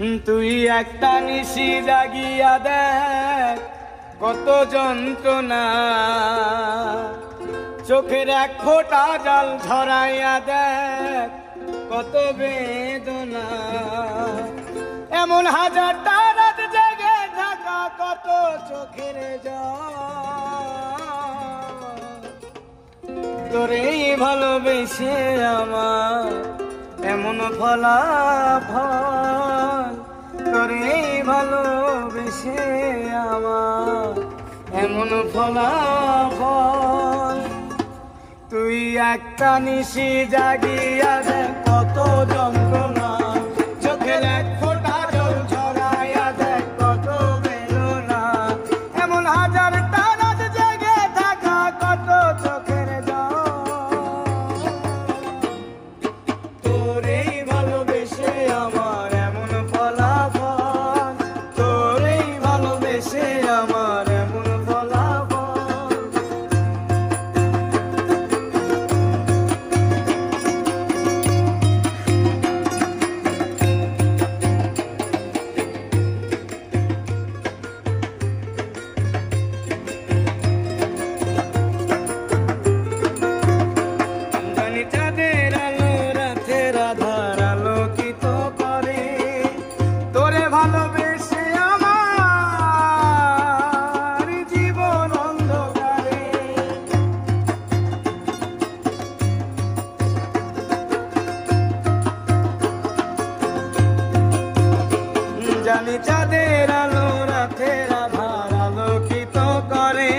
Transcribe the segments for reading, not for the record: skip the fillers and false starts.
তুই একটা নিশি জাগিয়া দেখ কত যন্ত্রণা, চোখের এক ফোঁটা জল ঝরাইয়া দেখ কত বেদনা। এমন হাজারটা রাত জেগে থাকা কত চোখের জল, তোরেই ভালোবেসে আমার এমন ফলাফল, তোরেই ভালোবেসে আমার এমন ফলাফল। তুই একটা নিশি জাগিয়া দেখ কত যন্ত্রণা, চোখের এক ফোঁটা জল ঝরাইয়া দেখ কত বেদনা। এমন হাজারটা রাত জেগে থাকা কত চোখের জল, তোরেই ভালোবেসে আমার এমন ফলাফল, তোরেই ভালোবেসে আমার এমন ফলাফল। জানি চাঁদের আলো রাতের আধার আলোকিত করে, তোরে ভালোবেসে আমার জীবন অন্ধকারে। জানি চাঁদের আলো রাতের আধার আলোকিত করে,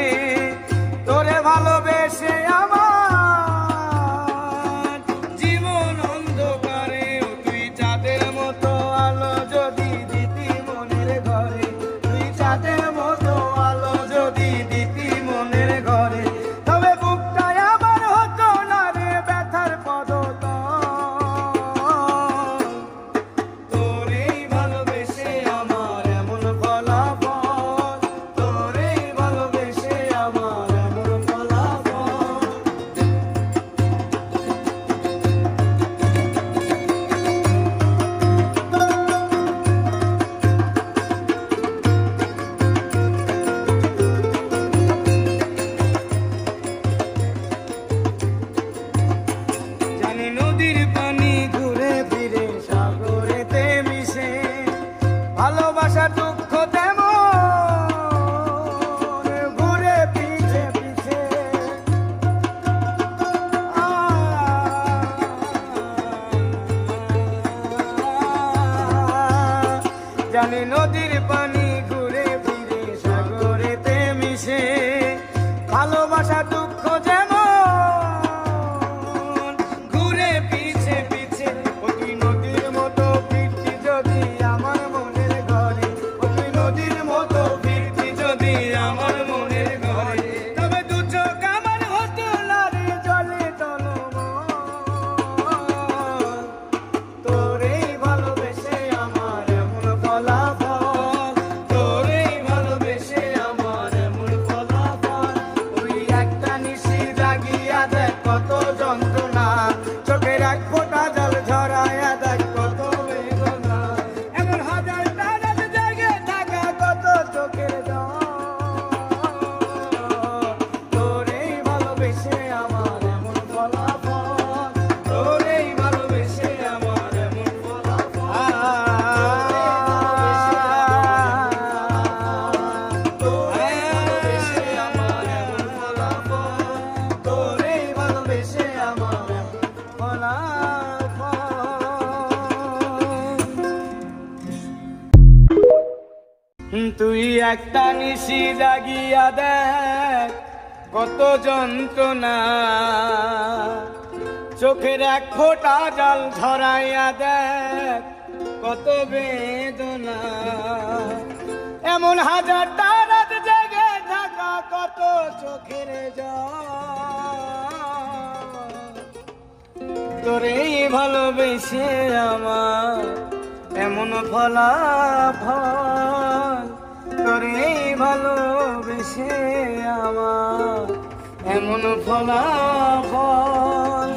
তোরে ভালোবেসে আমার জীবন অন্ধকারে। তুই চাঁদের মতো আলো যদি দিতি মনের ঘরে, তুই চাঁদের মতো আলো যদি দিতি মনের ঘরে, তবে বুকটায় আমার হতো না রে ব্যথার পদতল। তোরেই ভালোবেসে আমার এমন ফলাফল, তোরেই ভালোবেসে আমার এমন ফলাফল। জানি নদীর পানি ঘুরে ফিরে সাগরেতে মিশে, ভালোবাসা দুঃখ তেমন ঘুরে পিছে পিছে। জানি নদীর পানি ঘুরে ফিরে সাগরেতে মিশে, ভালোবাসা দুঃখ যেমন ঘুরে পিছে পিছে। ও তুই নদীর মতো ফিরতি যদি আমার মনের ঘরে, ও তুই নদীর মতো ফিরতি যদি আমার মনের ঘরে, তবে দু চোখ আমার হতো না রে জলে টলমল। তোরেই ভালোবেসে আমার এমন ফলাফল, তোরেই ভালোবেসে আমার এমন ফলাফল। ওই একটা নিশি জাগিয়া দেখ কত যন্ত্রণা, চোখের এক ফোঁটা জল ঝরাইয়া দেখ কত বেদনা। এমন হাজারটা রাত জেগে থাকা কত চোখের জল, তোরেই ভালোবেসে আমার এমন ফলাফল, তোরেই ভালোবেসে আমার এমন ফলাফল। তোরেই ভালোবেসে আমার এমন ফলাফল, তোরেই ভালোবেসে আমার এমন ফলাফল। তুই একটা নিশি জাগিয়া দেখ কত যন্ত্রণা, চোখের এক ফোঁটা জল ঝরাইয়া দেখ কত বেদনা। এমন হাজারটা রাত জেগে থাকা কত চোখের জল, তোরেই ভালোবেসে আমার এমন ফলাফল, তোরেই ভালোবেসে আমার এমন ফলাফল।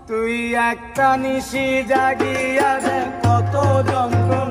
তুই একটা নিশি জাগিয়া দেখ কত যন্ত্রণা।